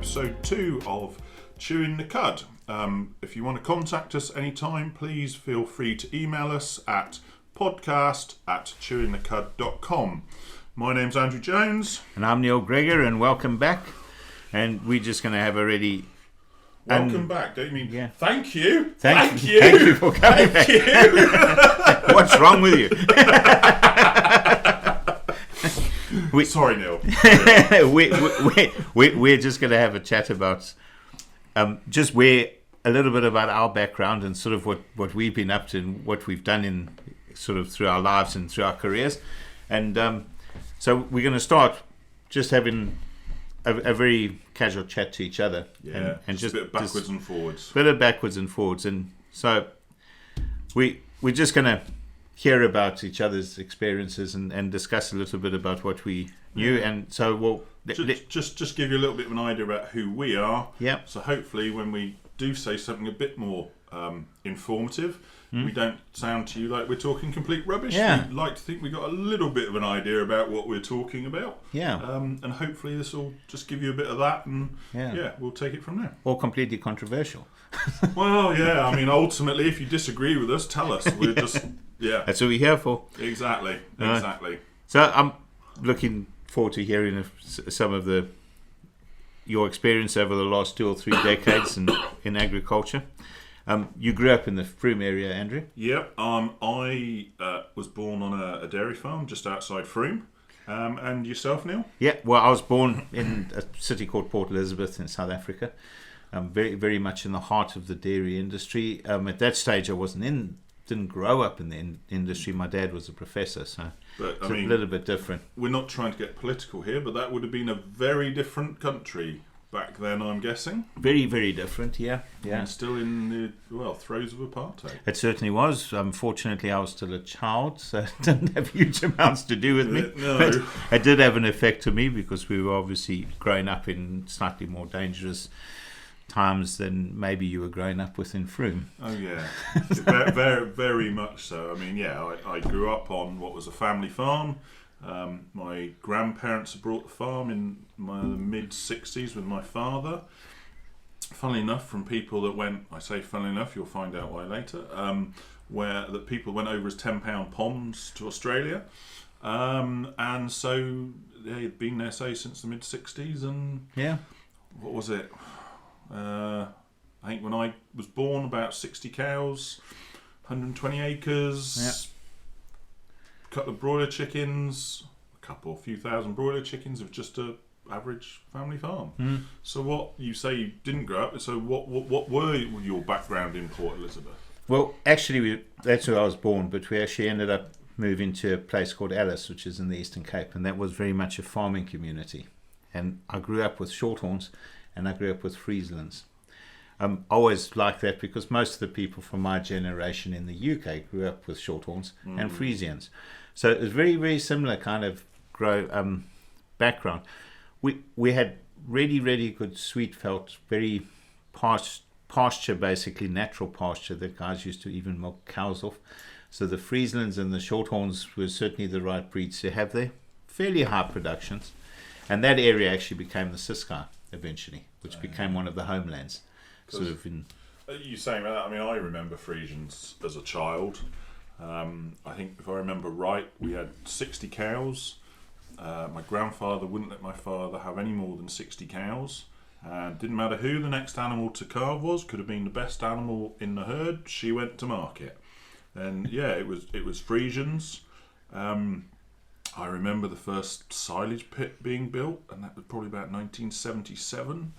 episode 2 of Chewing the Cud. If you want to contact us anytime, please feel free to email us at podcast@chewinthecud.com. My name's Andrew Jones. And I'm Neil Greggor, and welcome back. And we're just going to have a really... Welcome back, don't you mean? Yeah. Thank you. Thank you for coming back. What's wrong with you? Sorry, Neil. We're just going to have a chat about just a little bit about our background and sort of what we've been up to and what we've done in sort of through our lives and through our careers. And so we're going to start just having a very casual chat to each other. Yeah, and just a bit backwards and forwards. Bit of backwards and forwards. And so we're just going to hear about each other's experiences and discuss a little bit about what we knew. And so we'll... Just give you a little bit of an idea about who we are. Yeah. So hopefully when we do say something a bit more informative, we don't sound to you like we're talking complete rubbish. Yeah. We'd like to think we got a little bit of an idea about what we're talking about. Yeah. And hopefully this will just give you a bit of that, and we'll take it from there. Or completely controversial. Well, yeah, I mean, ultimately, if you disagree with us, tell us. We're just, That's what we're here for. Exactly. So I'm looking forward to hearing some of your experience over the last 2 or 3 decades in agriculture. You grew up in the Frome area, Andrew? Yep. I was born on a dairy farm just outside Frome. And yourself, Neil? Yeah, well, I was born in a city called Port Elizabeth in South Africa. Very, very much in the heart of the dairy industry. At that stage, I didn't grow up in the industry. My dad was a professor, so it's a little bit different. We're not trying to get political here, but that would have been a very different country back then, I'm guessing. Very, very different, yeah. And still in the throes of apartheid. It certainly was. Fortunately, I was still a child, so it didn't have huge amounts to do with me. No. But it did have an effect to me because we were obviously growing up in slightly more dangerous times than maybe you were growing up with in Frome. Oh yeah, very, very, very much so. I mean, I grew up on what was a family farm. My grandparents had brought the farm in the mid-60s with my father. Funnily enough, from people that went, I say funnily enough, you'll find out why later, where the people went over as £10 poms to Australia. And so they'd been there, say, since the mid-60s. And what was it? I think when I was born, about 60 cows, 120 acres, a couple of broiler chickens, a few thousand broiler chickens of just a average family farm. So what you say you didn't grow up, so what were your background in Port Elizabeth? Well, actually, that's where I was born, but we actually ended up moving to a place called Alice, which is in the Eastern Cape, and that was very much a farming community. And I grew up with Shorthorns, and I grew up with Frieslands. I always liked that because most of the people from my generation in the UK grew up with Shorthorns and Friesians. So it was very, very similar kind of background. We had really, really good sweet felt, very pasture, basically natural pasture that guys used to even milk cows off. So the Frieslands and the Shorthorns were certainly the right breeds to have there. Fairly high productions. And that area actually became the Ciskei eventually, which became one of the homelands. Sort of in. You saying that? I mean, I remember Friesians as a child. I think if I remember right, we had 60 cows. My grandfather wouldn't let my father have any more than 60 cows. Didn't matter who the next animal to calve was. Could have been the best animal in the herd. She went to market, and it was Friesians. I remember the first silage pit being built, and that was probably about 1977.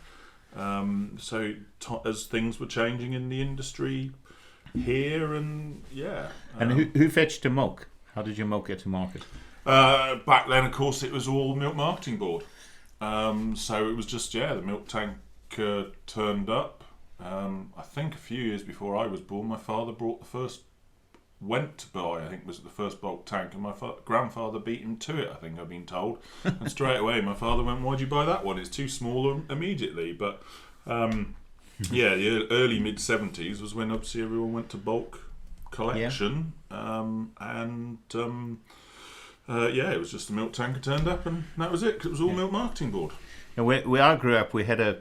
As things were changing in the industry here, and And who fetched the milk? How did your milk get to market? Back then, of course, it was all Milk Marketing Board. So it was just the milk tanker turned up. I think a few years before I was born, my father brought the first. Went to buy, I think, was the first bulk tank, and my grandfather beat him to it, I think I've been told. And straight away my father went, "Why'd you buy that one? It's too small," immediately. But the early mid-70s was when obviously everyone went to bulk collection. It was just the milk tanker turned up, and that was it, because it was all Milk Marketing Board. And where I grew up, we had a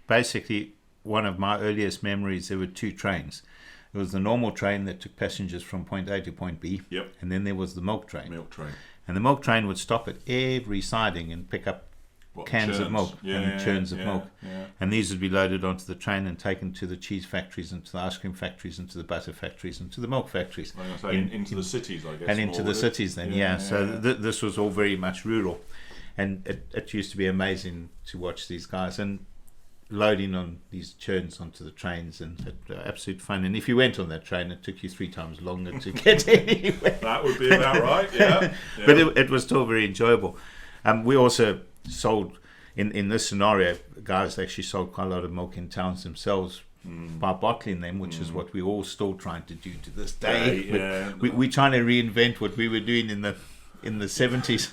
basically, one of my earliest memories, there were two trains. There was the normal train that took passengers from point A to point B. Yep. And then there was the milk train. Milk train. And the milk train would stop at every siding and pick up cans of milk and churns of milk. Yeah. And these would be loaded onto the train and taken to the cheese factories and to the ice cream factories and to the butter factories and to the milk factories. I was going to say, into the cities, I guess. And into the cities then, So this was all very much rural. And it used to be amazing to watch these guys and loading on these churns onto the trains, and absolute fun. And if you went on that train, it took you 3 times longer to get anywhere. That would be about right, yeah. But it was still very enjoyable. We also sold, in this scenario, guys actually sold quite a lot of milk in towns themselves by bottling them, which is what we're all still trying to do to this day. We're trying to reinvent what we were doing in the 70s.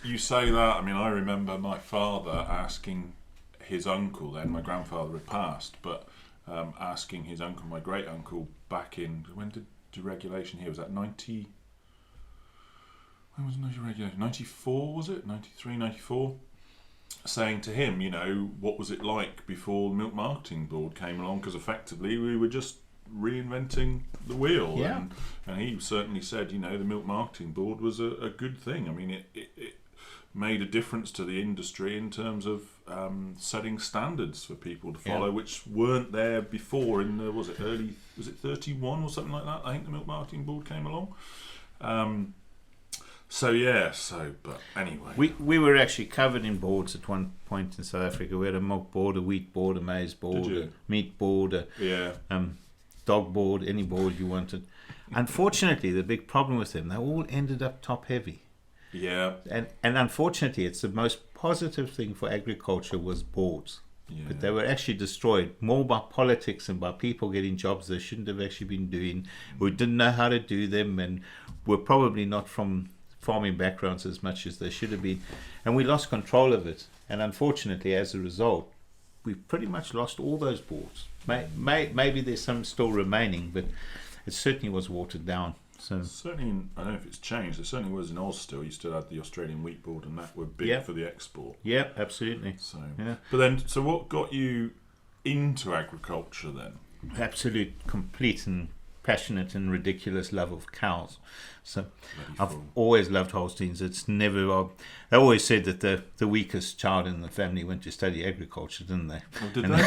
You say that. I mean, I remember my father asking his uncle, then my grandfather had passed, but asking his uncle, my great uncle, back in, when did deregulation here? Was that 90? When was deregulation? 94, was it? 93, 94? Saying to him, you know, what was it like before the Milk Marketing Board came along? Because effectively we were just reinventing the wheel. Yeah. And he certainly said, you know, the Milk Marketing Board was a good thing. I mean, it made a difference to the industry in terms of setting standards for people to follow, which weren't there before in the, was it 31 or something like that? I think the Milk Marketing Board came along. But anyway. We were actually covered in boards at one point in South Africa. We had a milk board, a wheat board, a maize board, a meat board, a dog board, any board you wanted. Unfortunately, the big problem with them, they all ended up top heavy. Yeah. And unfortunately, it's the most positive thing for agriculture was boards. Yeah. But they were actually destroyed more by politics and by people getting jobs they shouldn't have actually been doing, who didn't know how to do them, and were probably not from farming backgrounds as much as they should have been. And we lost control of it. And unfortunately, as a result, we've pretty much lost all those boards. Maybe there's some still remaining, but it certainly was watered down. So certainly, I don't know if it's changed. It certainly was in Oz still. You still had the Australian wheat board, and that were big for the export. Yeah, absolutely. So, but then, so what got you into agriculture then? Absolute, complete, and passionate and ridiculous love of cows. So I've always loved Holsteins. It's never. They always said that the weakest child in the family went to study agriculture, didn't they? Oh, did they?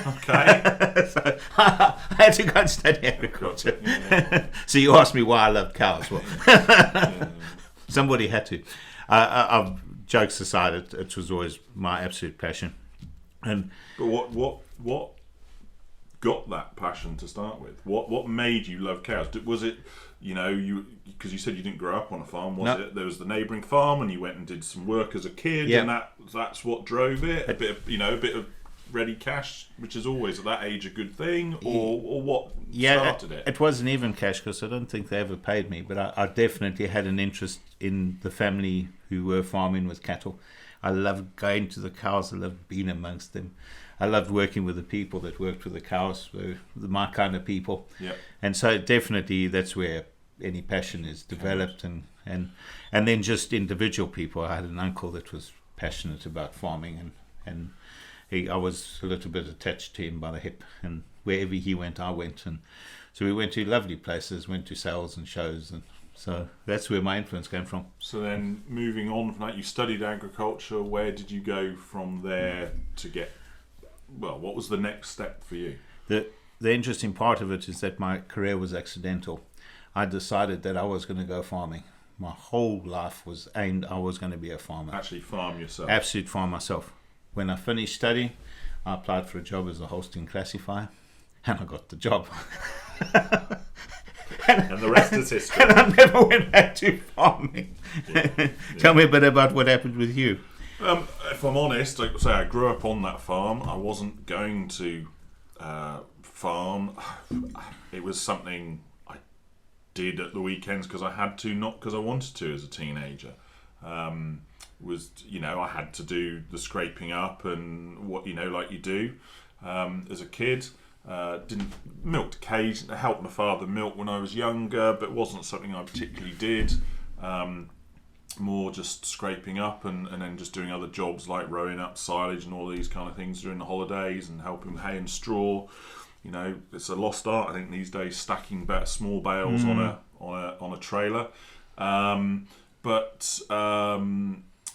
Okay. So I had to go and study agriculture. Yeah. So you asked me why I loved cows. Well, somebody had to. Jokes aside, it was always my absolute passion. But what got that passion to start with? What made you love cows? Was it, because you said you didn't grow up on a farm, was it there was the neighbouring farm and you went and did some work as a kid, and that's what drove it? A bit of ready cash, which is always at that age a good thing, or what started it? It wasn't even cash, because I don't think they ever paid me, but I definitely had an interest in the family who were farming with cattle. I loved going to the cows. I loved being amongst them. I loved working with the people that worked with the cows, my kind of people. Yep. And so definitely that's where any passion is developed. And then just individual people. I had an uncle that was passionate about farming, and I was a little bit attached to him by the hip. And wherever he went, I went. And so we went to lovely places, went to sales and shows, and so that's where my influence came from. So then moving on from that, you studied agriculture. Where did you go from there to get... Well, what was the next step for you? The interesting part of it is that my career was accidental. I decided that I was going to go farming. My whole life was aimed, I was going to be a farmer. Actually farm yourself? Absolute farm myself. When I finished studying, I applied for a job as a Holstein classifier, and I got the job. And the rest is history. And I never went back to farming. Tell me a bit about what happened with you. If I'm honest, like I say, I grew up on that farm. I wasn't going to farm. It was something I did at the weekends because I had to, not because I wanted to as a teenager. I had to do the scraping up and what, like you do as a kid. Milked occasionally, helped my father milk when I was younger, but wasn't something I particularly did. more just scraping up and then just doing other jobs like rowing up silage and all these kind of things during the holidays and helping with hay and straw. You know, it's a lost art, I think, these days, stacking small bales on a trailer. And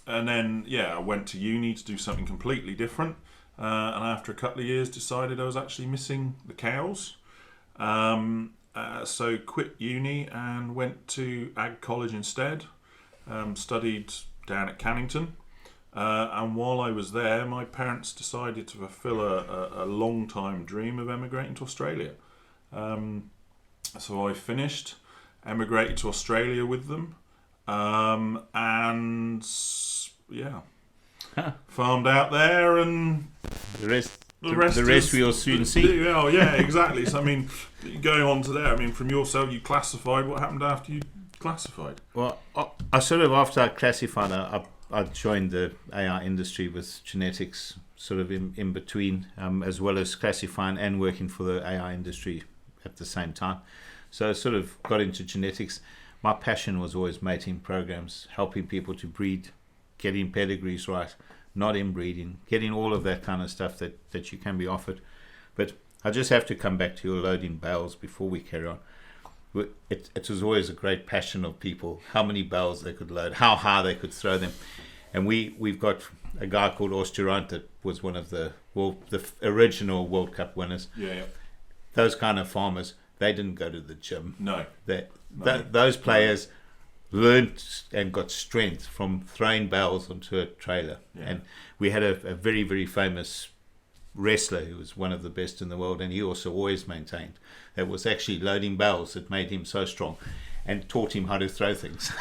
then I went to uni to do something completely different. And after a couple of years, decided I was actually missing the cows. So quit uni and went to Ag College instead. Studied down at Cannington. And while I was there, my parents decided to fulfill a long-time dream of emigrating to Australia. So I finished, emigrated to Australia with them, and farmed out there, and the rest we'll soon see. Oh yeah, exactly. So I mean, going on to there, I mean, from yourself, you classified. What happened after you classified? Well, I sort of, after I classified, I joined the AI industry with genetics sort of in between, as well as classifying and working for the AI industry at the same time. So I sort of got into genetics. My passion was always mating programs, helping people to breed, getting pedigrees right, not inbreeding, getting all of that kind of stuff that you can be offered. But I just have to come back to your loading bales before we carry on. It was always a great passion of people, how many bales they could load, how high they could throw them. And we've got a guy called Osturant that was one of the original World Cup winners. Yeah. Those kind of farmers, they didn't go to the gym. No. Those players learned and got strength from throwing bales onto a trailer. Yeah. And we had a very, very famous wrestler who was one of the best in the world, and he also always maintained that was actually loading bales that made him so strong and taught him how to throw things.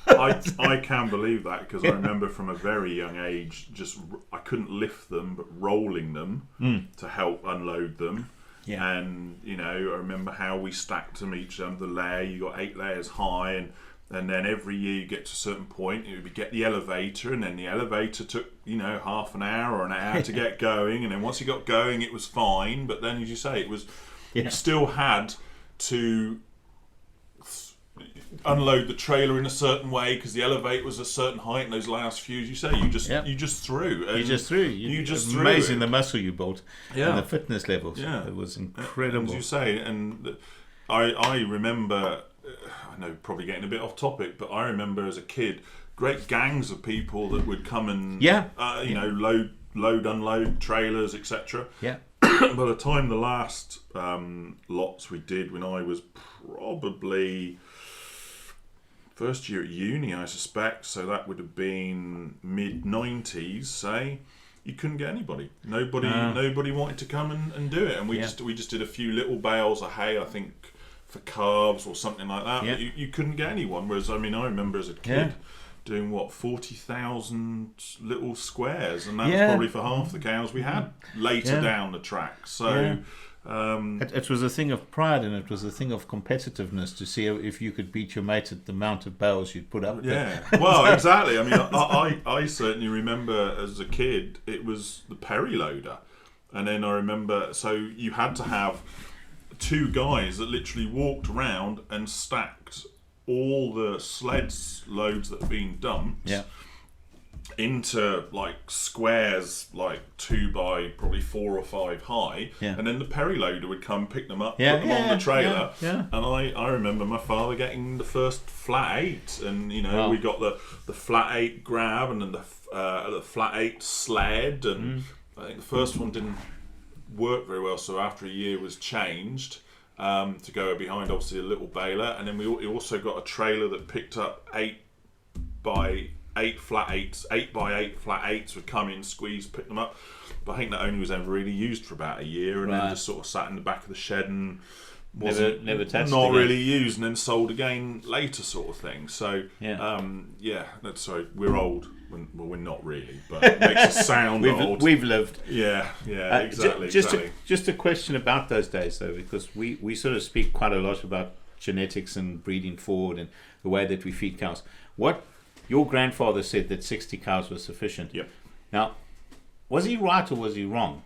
I can believe that, because I remember from a very young age, I couldn't lift them, but rolling them to help unload them. Yeah. And I remember how we stacked them each the layer. You got 8 layers high, and then every year you get to a certain point, you would get the elevator, and then the elevator took half an hour or an hour to get going, and then once you got going, it was fine. But then, as you say, it was you still had to unload the trailer in a certain way because the elevator was a certain height, and those last few, as you say, you just threw. You just threw. Amazing the muscle you built and the fitness levels. Yeah, it was incredible. And as you say, and I remember. I know, probably getting a bit off topic, but I remember as a kid, great gangs of people that would come and load, unload trailers, etc. Yeah. By the time the last lots we did, when I was probably first year at uni, I suspect, so that would have been mid-90s, say, you couldn't get anybody. Nobody wanted to come and do it, and we just did a few little bales of hay, I think, for calves or something like that. But you couldn't get anyone. Whereas, I mean, I remember as a kid doing 40,000 little squares, and that was probably for half the cows we had later down the track. So it was a thing of pride, and it was a thing of competitiveness to see if you could beat your mate at the amount of bales you'd put up. Well, exactly. I mean, I certainly remember as a kid, it was the periloader, and then I remember, so you had to have 2 guys that literally walked around and stacked all the sleds loads that had been dumped into like squares, like 2 by probably 4 or 5 high, and then the periloader would come pick them up, put them on the trailer. And I remember my father getting the first flat 8, and we got the flat 8 grab, and then the flat 8 sled, and I think the first one didn't work very well, so after a year was changed to go behind obviously a little baler, and then we also got a trailer that picked up 8 by 8 flat 8s, 8 by 8 flat 8s would come in, squeeze, pick them up. But I think that only was ever really used for about a year, and then just sort of sat in the back of the shed and never touched not again. really used, and then sold again later, sort of thing. So that's right. We're old. Well, we're not really, but it makes us sound old. We've lived. Yeah, exactly. Just a question about those days, though, because we sort of speak quite a lot about genetics and breeding forward and the way that we feed cows. What your grandfather said that 60 cows was sufficient. Yep. Now, was he right or was he wrong?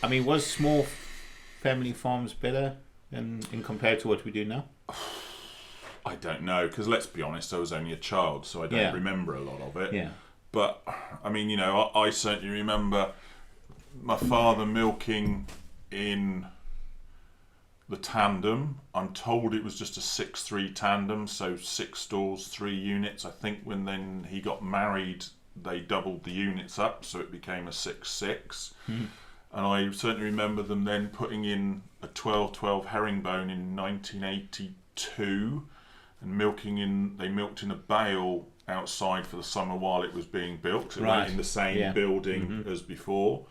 I mean, was small family farms better in compared to what we do now? I don't know, because let's be honest, I was only a child, so I don't remember a lot of it. Yeah. But, I mean, you know, I certainly remember my father milking in the tandem. I'm told it was just a 6-3 tandem, so 6 stalls, 3 units. I think when then he got married, they doubled the units up, so it became a 6-6. And I certainly remember them then putting in a 12-12 herringbone in 1982 and they milked in a bale outside for the summer while it was being built, in the same building as before.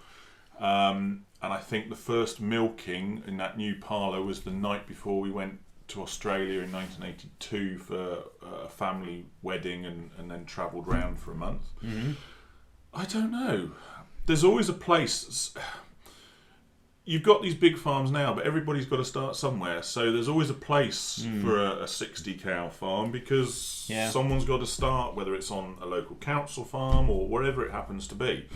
And I think the first milking in that new parlour was the night before we went to Australia in 1982 for a family wedding and then travelled round for a month. I don't know. There's always a place. You've got these big farms now, but everybody's got to start somewhere. So there's always a place for a 60 cow farm, because someone's got to start, whether it's on a local council farm or wherever it happens to be.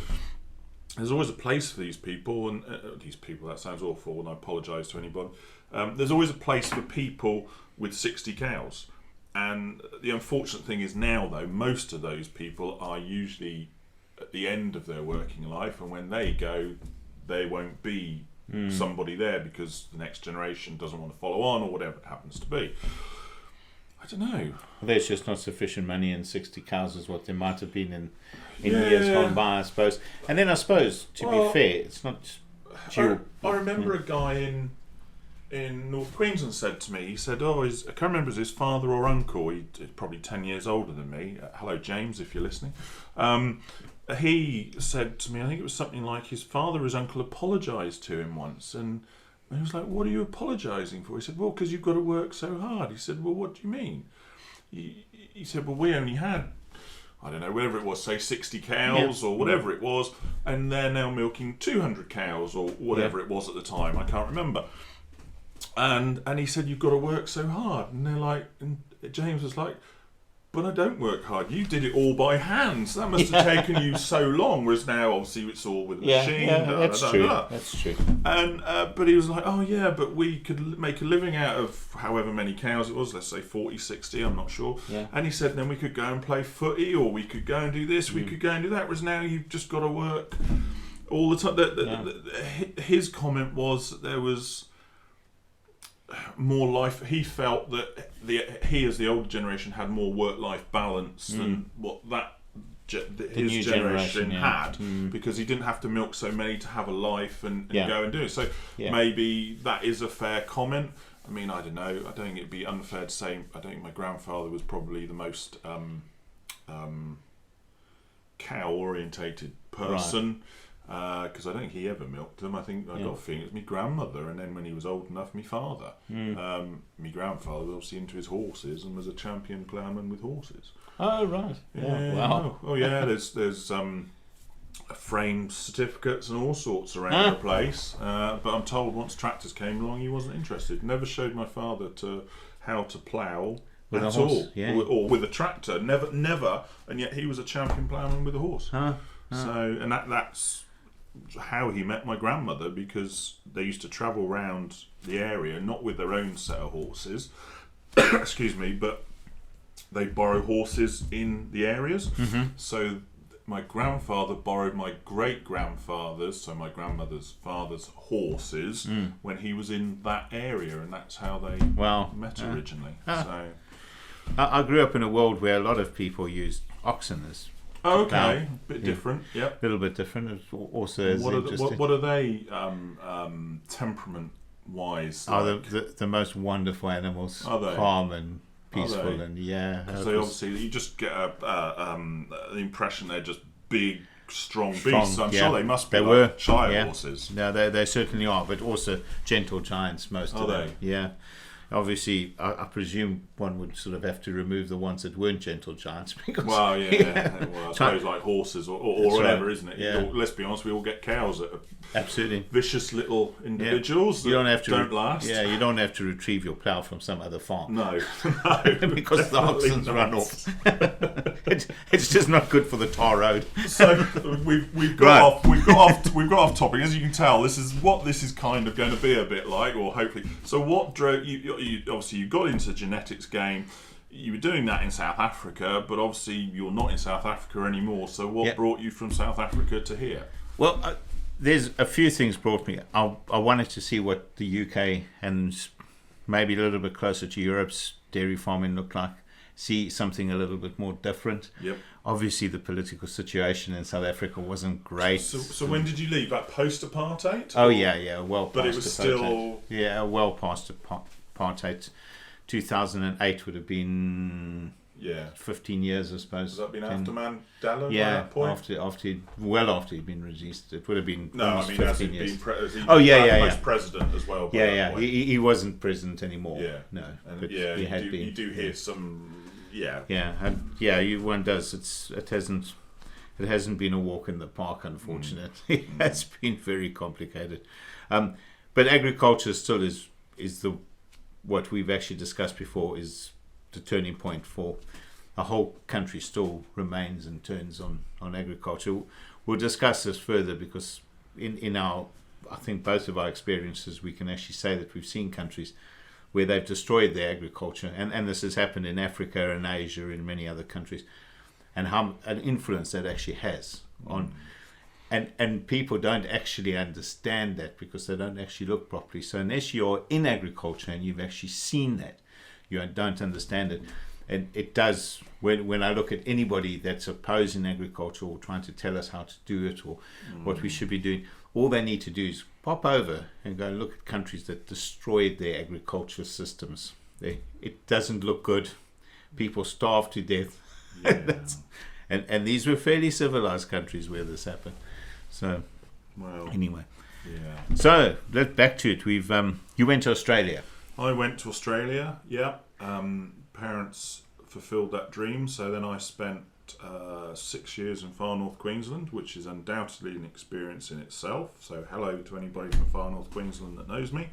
There's always a place for these people, and that sounds awful, and I apologise to anybody. There's always a place for people with 60 cows. And the unfortunate thing is now, though, most of those people are usually at the end of their working life, and when they go, there won't be somebody there because the next generation doesn't want to follow on, or whatever it happens to be. I don't know. There's just not sufficient money in 60 cows as what there might have been in years gone by, I suppose. And then I suppose, to be fair, it's not due. I remember a guy in North Queensland said to me, he said, I can't remember his father or uncle, he's probably 10 years older than me. Hello, James, if you're listening. He said to me, I think it was something like his father or his uncle apologised to him once, and he was like, what are you apologising for? He said, well, because you've got to work so hard. He said, well, what do you mean? He said, well, we only had, I don't know, whatever it was, say 60 cows or whatever it was, and they're now milking 200 cows or whatever it was at the time, I can't remember. And he said, you've got to work so hard. And they're like, and James was like, but I don't work hard. You did it all by hand. So that must have taken you so long. Whereas now, obviously, it's all with a machine. That's true. That's true. And but he was like, oh yeah, but we could make a living out of however many cows it was. Let's say 40, 60. I'm not sure. Yeah. And he said, then we could go and play footy, or we could go and do this. We could go and do that. Whereas now you've just got to work all the time. His comment was that there was more life. He felt that he, as the older generation, had more work-life balance than what his generation had, because he didn't have to milk so many to have a life and go and do it. So maybe that is a fair comment. I mean, I don't know. I don't think it'd be unfair to say. I don't think my grandfather was probably the most cow-orientated person. Right. Because I don't think he ever milked them. I think I got a feeling it was my grandmother, and then when he was old enough, my father. My grandfather was obviously into his horses and was a champion ploughman with horses. Oh right, wow. Oh yeah, there's framed certificates and all sorts around the place. But I'm told once tractors came along, he wasn't interested. Never showed my father how to plough with at all, or with a tractor. Never. And yet he was a champion ploughman with a horse. So, and that's how he met my grandmother, because they used to travel around the area, not with their own set of horses, excuse me, but they borrow horses in the areas. So my grandfather borrowed my great-grandfather's, so my grandmother's father's horses when he was in that area, and that's how they met originally. So I grew up in a world where a lot of people used oxen as a bit different. Yep, a little bit different. It's also what are they temperament wise? The most wonderful animals. Are they calm and peaceful? And because they obviously, you just get the impression they're just big, strong beasts. So I'm sure they must be Shire horses. No, they certainly are, but also gentle giants. Most of them. Yeah. Obviously, I presume one would sort of have to remove the ones that weren't gentle giants. Because, well, I suppose like horses or whatever, isn't it? Yeah. Let's be honest, we all get cows that are absolutely vicious little individuals that don't last. Yeah, you don't have to retrieve your plough from some other farm. No, because the oxen's run off. It's just not good for the tar road. So we've got off topic. As you can tell, this is kind of going to be a bit like, or hopefully. So what drove you? Obviously, you got into the genetics game. you were doing that in South Africa, but obviously you're not in South Africa anymore. So what brought you from South Africa to here? Well, there's a few things brought me. I wanted to see what the UK and maybe a little bit closer to Europe's dairy farming looked like. See something a little bit more different. Yep. Obviously, the political situation in South Africa wasn't great. So when did you leave? Like post-apartheid? Oh, yeah, well past But it was apartheid. still... Yeah, well past apartheid. 2008 would have been 15 years, I suppose. Has that been after Mandela? Yeah, by that point? after he'd been released. It would have been as 15 he'd years. been president as well. Yeah. He wasn't president anymore. Yeah, no. And but yeah, he had you been. do hear some. One does. It hasn't been a walk in the park, unfortunately. It's been very complicated. But agriculture still is what we've actually discussed before is the turning point for the whole country. Still remains and turns on agriculture. We'll discuss this further because in our, I think both of our experiences, we can actually say that we've seen countries where they've destroyed their agriculture, and this has happened in Africa and Asia and many other countries, and how an influence that actually has on, and people don't actually understand that because they don't actually look properly. So unless you're in agriculture and you've actually seen that, you don't understand it. And it does, when I look at anybody that's opposing agriculture or trying to tell us how to do it or what we should be doing, all they need to do is pop over and go look at countries that destroyed their agriculture systems. It doesn't look good. People starve to death. Yeah. and these were fairly civilized countries where this happened. So, anyway. Yeah. So, let's back to it. You went to Australia. I went to Australia, parents fulfilled that dream, so then I spent 6 years in far north Queensland, which is undoubtedly an experience in itself, so hello to anybody from far north Queensland that knows me.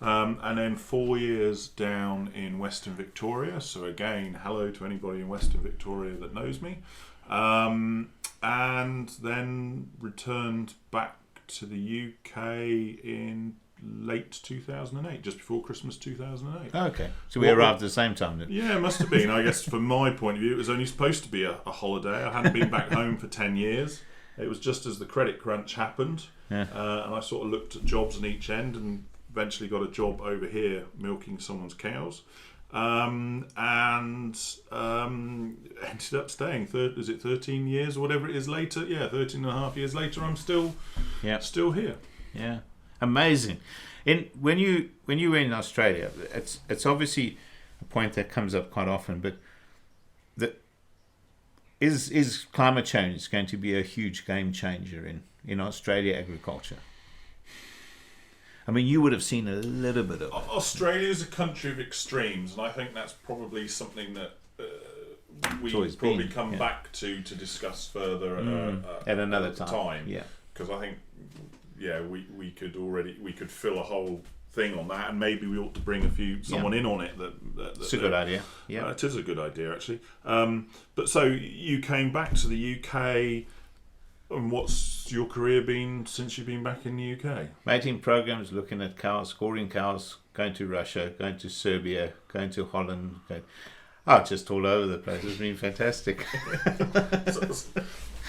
And then 4 years down in Western Victoria, so again, hello to anybody in Western Victoria that knows me. And then returned back to the UK in late 2008, just before Christmas 2008. Okay, so we arrived at the same time then. Yeah, it must have been. I guess from my point of view, it was only supposed to be a holiday. I hadn't been back home for 10 years. It was just as the credit crunch happened, and I sort of looked at jobs on each end and eventually got a job over here milking someone's cows, and ended up staying. Is it 13 years or whatever it is later? Yeah, 13 and a half years later, I'm still here. Yeah. Amazing. When you were in Australia, it's obviously a point that comes up quite often, but is climate change going to be a huge game changer in Australia agriculture? I mean, you would have seen a little bit of it. Australia is a country of extremes, and I think that's probably something that we probably come back to discuss further at another time. Yeah, because I think we could fill a whole thing on that, and maybe we ought to bring someone in on it. That's a good idea. Yeah, it is a good idea actually. But so you came back to the UK, and what's your career been since you've been back in the UK? Mating programs, looking at cows, scoring cows, going to Russia, going to Serbia, going to Holland. Just all over the place. It's been fantastic.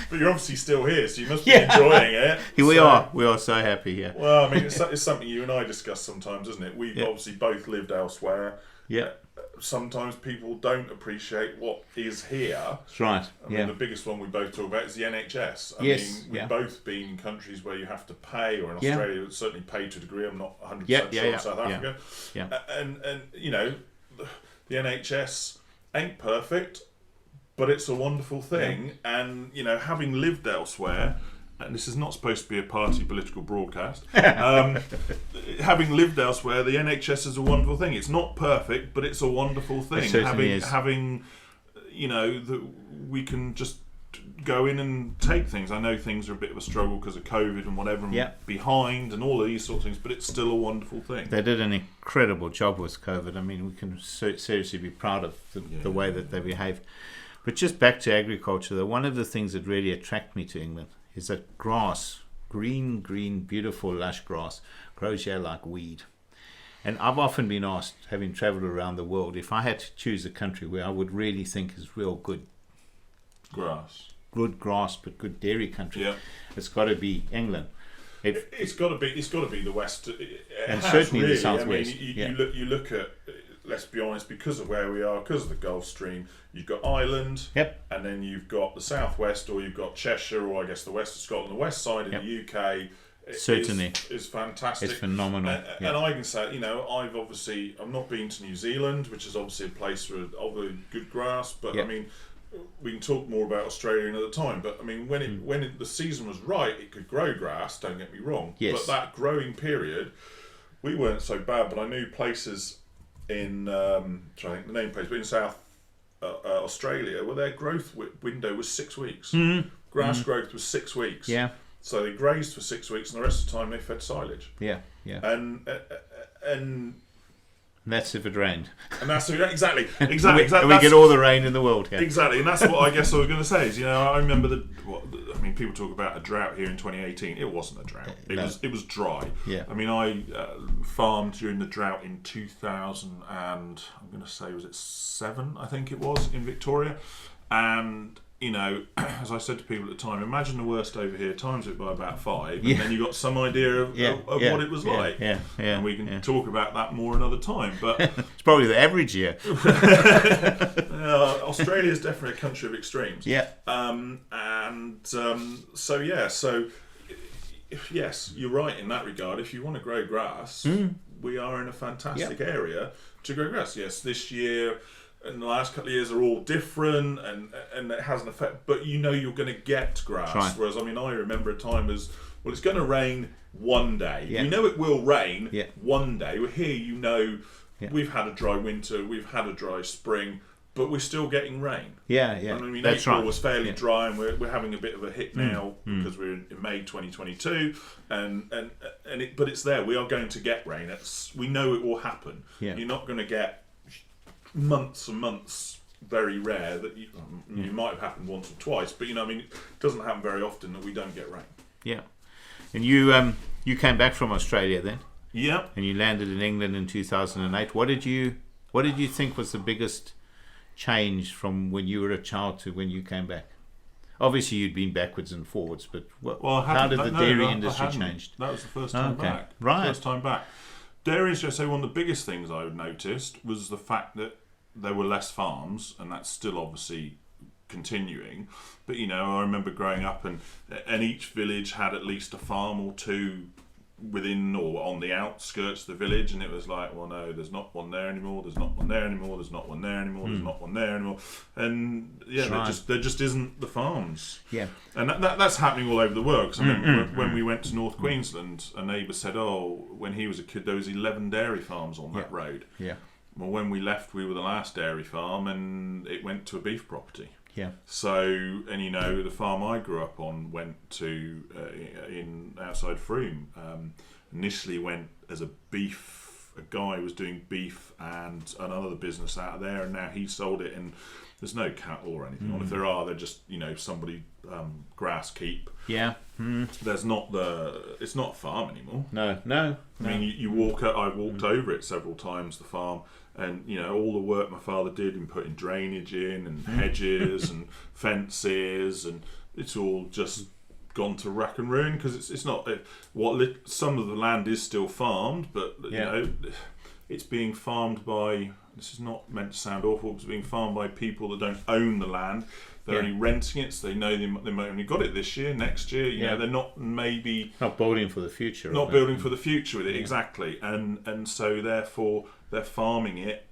But you're obviously still here, so you must be enjoying it. We are so happy here. Well, I mean, it's something you and I discuss sometimes, isn't it? We've obviously both lived elsewhere. Yeah. Sometimes people don't appreciate what is here. That's right. I mean, the biggest one we both talk about is the NHS. I mean, we've both been in countries where you have to pay, or in Australia, it's certainly paid to a degree. I'm not 100% sure in South Africa. Yeah. And you know, the NHS ain't perfect, but it's a wonderful thing. And you know, having lived elsewhere, and this is not supposed to be a party political broadcast, having lived elsewhere, the NHS is a wonderful thing. It's not perfect, but it's a wonderful thing. Having you know, that we can just go in and take things. I know things are a bit of a struggle because of COVID and whatever, and behind and all of these sort of things, but it's still a wonderful thing. They did an incredible job with COVID. I mean, we can seriously be proud of the way that they behaved. But just back to agriculture, one of the things that really attracted me to England is that grass, green, beautiful, lush grass, grows here like weed. And I've often been asked, having travelled around the world, if I had to choose a country where I would really think is real good grass, but good dairy country, yeah, it's got to be England. It's got to be the West, and certainly really. the Southwest. I mean, you look at, let's be honest, because of where we are, because of the Gulf Stream, you've got Ireland, Yep. and then you've got the Southwest, or you've got Cheshire, or I guess the west of Scotland. The west side of Yep. the UK Certainly is fantastic. It's phenomenal. And I can say, I'm not been to New Zealand, which is obviously a place with good grass, but Yep. I mean, we can talk more about Australia another time. But I mean, when the season was right, it could grow grass. Don't get me wrong. Yes. But that growing period, we weren't so bad. But I knew places in trying to think the name place, but in South Australia, where their growth window was 6 weeks. Mm-hmm. Grass growth was 6 weeks. Yeah. So they grazed for 6 weeks, and the rest of the time they fed silage. Yeah. And that's if it rained. And that's exactly. We get all the rain in the world here. Exactly, and that's what I guess I was going to say. Is I remember people talk about a drought here in 2018. It wasn't a drought. It was dry. Yeah. I mean, I farmed during the drought in 2000 and I'm going to say was it 7? I think it was in Victoria, and. As I said to people at the time, imagine the worst over here, times it by about 5, and then you got some idea of what it was like. Yeah. And we can talk about that more another time. But it's probably the average here. Australia is definitely a country of extremes. Yeah. So yes, you're right in that regard. If you want to grow grass, we are in a fantastic area to grow grass. Yes, this year. And the last couple of years are all different, and it has an effect. But you're going to get grass. Right. Whereas, I remember a time as well. It's going to rain one day. Yeah. You know it will rain Yeah. one day. We're here. We've had a dry winter. We've had a dry spring, but we're still getting rain. Yeah. I mean, That's April right. was fairly dry, and we're having a bit of a hit now because we're in May 2022, but it's there. We are going to get rain. We know it will happen. Yeah. You're not going to get months and months, very rare that you might have happened once or twice, but it doesn't happen very often that we don't get rain. Yeah. And you came back from Australia then? Yeah. And you landed in England in 2008. What did you think was the biggest change from when you were a child to when you came back? Obviously you'd been backwards and forwards, but how did the dairy industry change? That was the first time back. Right. First time back. Dairy industry, I'd say one of the biggest things I noticed was the fact that there were less farms, and that's still obviously continuing. But I remember growing up, and each village had at least a farm or two within or on the outskirts of the village, and it was like, well, no, there's not one there anymore. There's not one there anymore. There's not one there anymore. There's not one there anymore. And there just isn't the farms. Yeah, and that's happening all over the world. Because I remember when we went to North Queensland, a neighbour said, when he was a kid, there was 11 dairy farms on that road. Yeah. Well, when we left, we were the last dairy farm, and it went to a beef property. Yeah. So, and the farm I grew up on went to in outside Frome. Initially went as a guy was doing beef and another business out of there, and now he sold it. And there's no cattle or anything on. If there are, they're just somebody grass keep. Yeah. There's not it's not a farm anymore. No. I mean, you walk. I walked over it several times. The farm. And all the work my father did in putting drainage in and hedges and fences, and it's all just gone to rack and ruin because it's not some of the land is still farmed, but it's being farmed by. This is not meant to sound awful. It's being farmed by people that don't own the land. They're only renting it, so they know they might only got it this year, next year. They're not not building for the future. Not building for the future with it exactly, and so therefore they're farming it.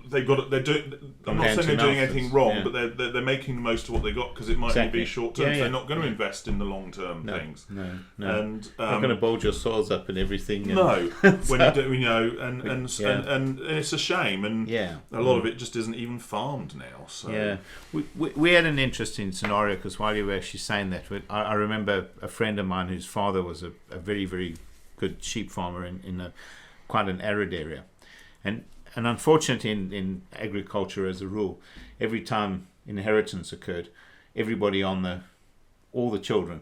They've got. They're doing. I'm not saying they're doing anything wrong, but they're making the most of what they got because it might only be short term. So they're not going to invest in the long term things. No. And not going to build your soils up and everything. No, when you do, and it's a shame. And a lot of it just isn't even farmed now. So we had an interesting scenario because while you were actually saying that, I remember a friend of mine whose father was a very, very good sheep farmer in quite an arid area, and unfortunately in agriculture as a rule, every time inheritance occurred, everybody all the children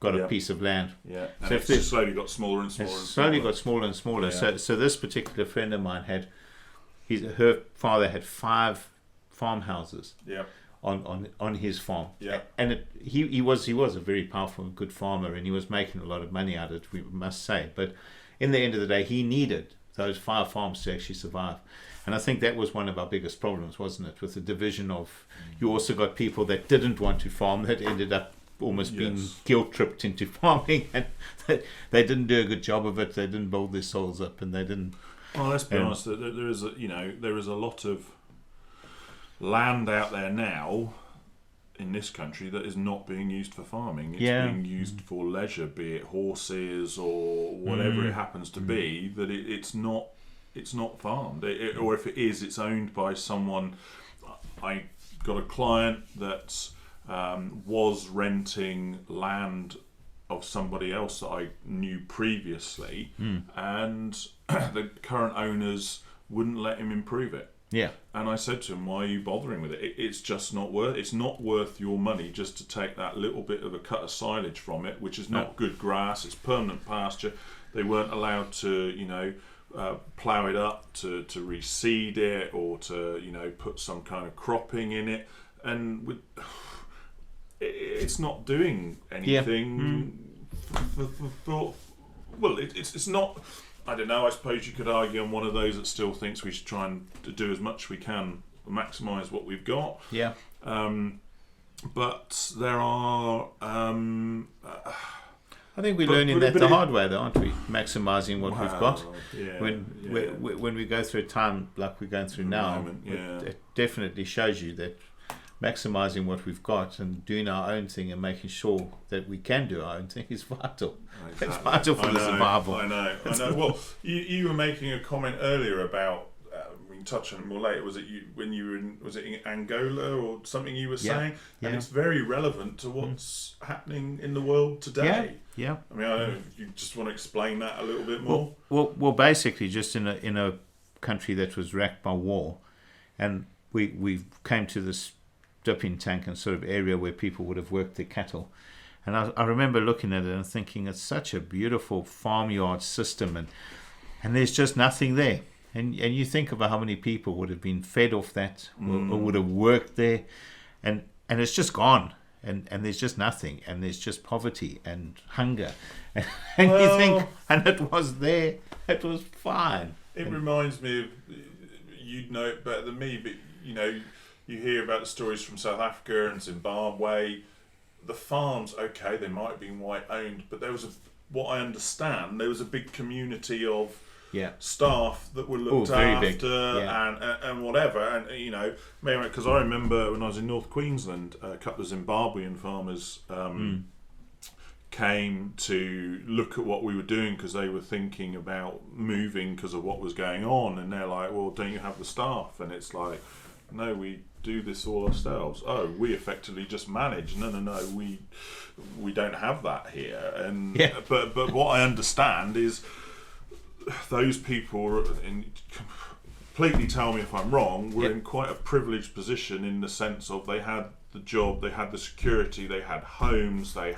got a piece of land. Yeah, and So it's just slowly got smaller and smaller. Slowly got smaller and smaller. Yeah. So this particular friend of mine her father had 5 farmhouses. Yeah. On his farm. Yeah. And he was a very powerful and good farmer, and he was making a lot of money out of it, we must say. But in the end of the day, he needed those 5 farms to actually survive. And I think that was one of our biggest problems, wasn't it? With the division of, you also got people that didn't want to farm that ended up almost being guilt-tripped into farming, and they didn't do a good job of it. They didn't build their souls up, and they didn't. Well, let's be honest. There is a lot of land out there now in this country that is not being used for farming. It's being used for leisure, be it horses or whatever it happens to be. That it's not farmed, or if it is, it's owned by someone. I got a client that was renting land of somebody else that I knew previously, and the current owners wouldn't let him improve it. Yeah. And I said to him, "Why are you bothering with it? It's just not worth. It's not worth your money just to take that little bit of a cut of silage from it, which is not good grass. It's permanent pasture. They weren't allowed to, plough it up to reseed it or to put some kind of cropping in it, and it's not doing anything. It's not." I don't know, I suppose you could argue I'm one of those that still thinks we should try and do as much as we can, maximise what we've got. Yeah. But there are... I think we're learning that the hard way, though, aren't we? Maximising what we've got. Yeah, when we go through a time like we're going through now, it definitely shows you that maximising what we've got and doing our own thing and making sure that we can do our own thing is vital. Exactly. It's vital for the survival. I know. Well, you were making a comment earlier about, we can touch on it more later, was it in Angola or something you were saying? And it's very relevant to what's happening in the world today. Yeah. I mean, I don't know if you just want to explain that a little bit more. Well, basically just in a country that was racked by war, and we came to this dipping tank and sort of area where people would have worked their cattle, and I remember looking at it and thinking it's such a beautiful farmyard system, and there's just nothing there, and you think about how many people would have been fed off that or would have worked there, and it's just gone, and there's just nothing, and there's just poverty and hunger, and you think, and it was there, it was fine. It reminds me of, you'd know it better than me, but you hear about the stories from South Africa and Zimbabwe. The farms, okay, they might have been white owned, but there was what I understand, there was a big community of staff that were looked after and whatever. And because I remember when I was in North Queensland, a couple of Zimbabwean farmers came to look at what we were doing because they were thinking about moving because of what was going on, and they're like, "Well, don't you have the staff?" And it's like, "No, we do this all ourselves." "Oh, we effectively just manage." No, we don't have that here. And but what I understand is those people, and completely tell me if I'm wrong, were in quite a privileged position in the sense of they had the job, they had the security, they had homes, they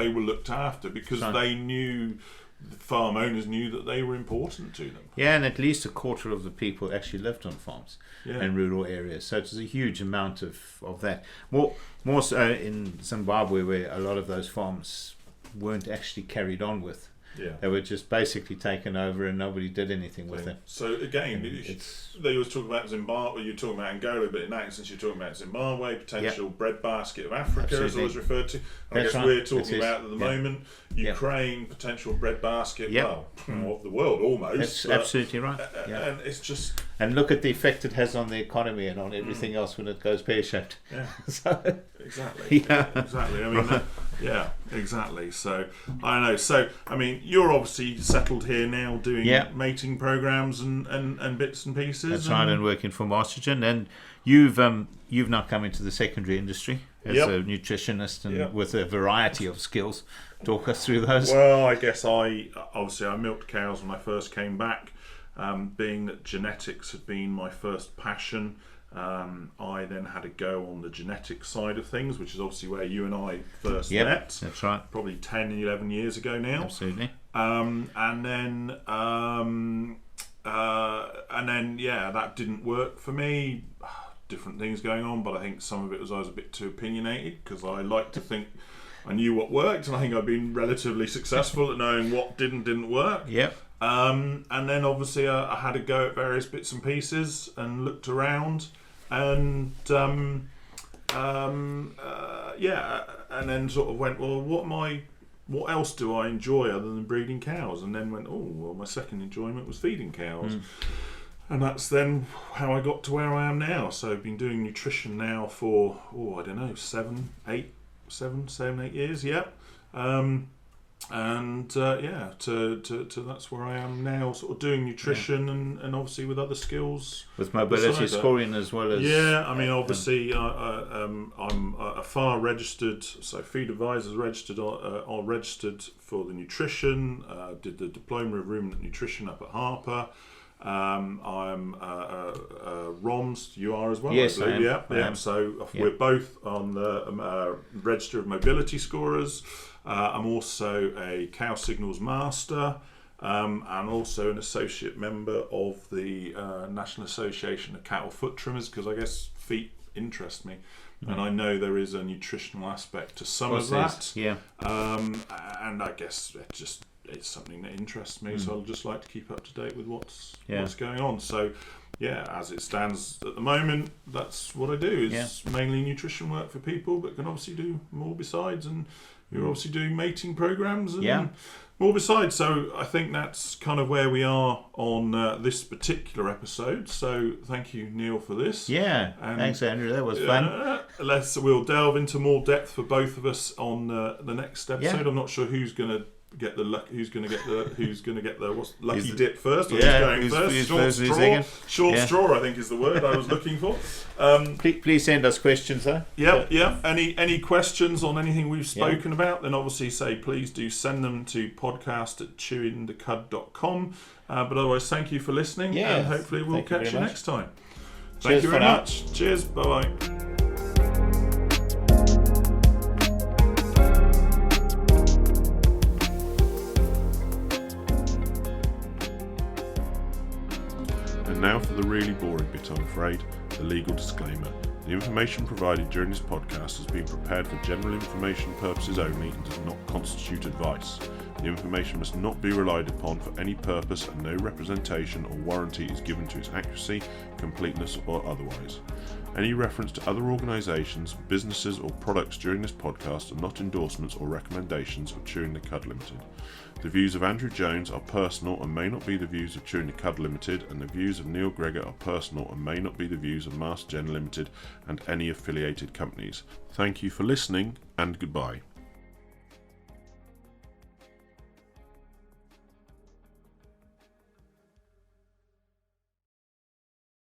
were looked after because they knew. The farm owners knew that they were important to them. Yeah, and at least a quarter of the people actually lived on farms in rural areas. So it's a huge amount of that. More so in Zimbabwe, where a lot of those farms weren't actually carried on with. Yeah. They were just basically taken over and nobody did anything with them. So again, they always talk about Zimbabwe, you're talking about Angola, but in that instance you're talking about Zimbabwe, potential breadbasket of Africa as always referred to. I guess we're talking about at the moment Ukraine, potential breadbasket, of the world almost. That's absolutely right. And it's just... And look at the effect it has on the economy and on everything else when it goes pear-shaped. Yeah, exactly. Exactly. I mean, exactly. So, I don't know. So, I mean, you're obviously settled here now doing mating programs and bits and pieces. That's right, and working for Mastergen. And you've now come into the secondary industry as a nutritionist and with a variety of skills. Talk us through those. Well, I guess I milked cows when I first came back. Being that genetics had been my first passion, I then had a go on the genetic side of things, which is obviously where you and I first Yep, met. that's right. Probably 10, 11 years ago now. Absolutely. And then, that didn't work for me. Different things going on, but I think some of it was I was a bit too opinionated, because I like to think I knew what worked, and I think I've been relatively successful at knowing what didn't work. Yep. And then obviously I had a go at various bits and pieces and looked around, and and then sort of went, well, what else do I enjoy other than breeding cows? And then went, my second enjoyment was feeding cows. And that's then how I got to where I am now. So I've been doing nutrition now for, 7, 8 years, yeah. To that's where I am now, sort of doing nutrition and obviously with other skills. With mobility scoring as well as... Yeah, I mean, obviously I'm a FAR registered, so Feed Advisors registered, are registered for the nutrition, did the Diploma of Ruminant Nutrition up at Harper. I'm ROMS, you are as well, yes, I believe. I am. So we're both on the Register of Mobility Scorers. I'm also a Cow Signals Master, and also an associate member of the National Association of Cattle Foot Trimmers, because I guess feet interest me. And I know there is a nutritional aspect to some of that. Yeah. And I guess it's something that interests me, so I'll just like to keep up to date with what's going on. So, as it stands at the moment, that's what I do. It's mainly nutrition work for people, but can obviously do more besides. And you're obviously doing mating programs and more besides. So I think that's kind of where we are on this particular episode. So thank you, Neil, for this. Yeah, thanks, Andrew. That was fun. We'll delve into more depth for both of us on the next episode. Yeah. I'm not sure who's going to get the lucky dip first, or who's who's going first. Short straw, I think, is the word I was looking for. Please send us questions, though. Any questions on anything we've spoken about, then obviously please do send them to podcast@ChewintheCud.com. But otherwise, thank you for listening, and hopefully we'll catch you next time. Thank you very much. Cheers. Bye bye. Now for the really boring bit, I'm afraid, the legal disclaimer. The information provided during this podcast has been prepared for general information purposes only and does not constitute advice. The information must not be relied upon for any purpose, and no representation or warranty is given to its accuracy, completeness or otherwise. Any reference to other organisations, businesses or products during this podcast are not endorsements or recommendations of Chewing the Cud Limited. The views of Andrew Jones are personal and may not be the views of Chewing the Cud Limited, and the views of Neil Greggor are personal and may not be the views of Master Gen Limited and any affiliated companies. Thank you for listening, and goodbye.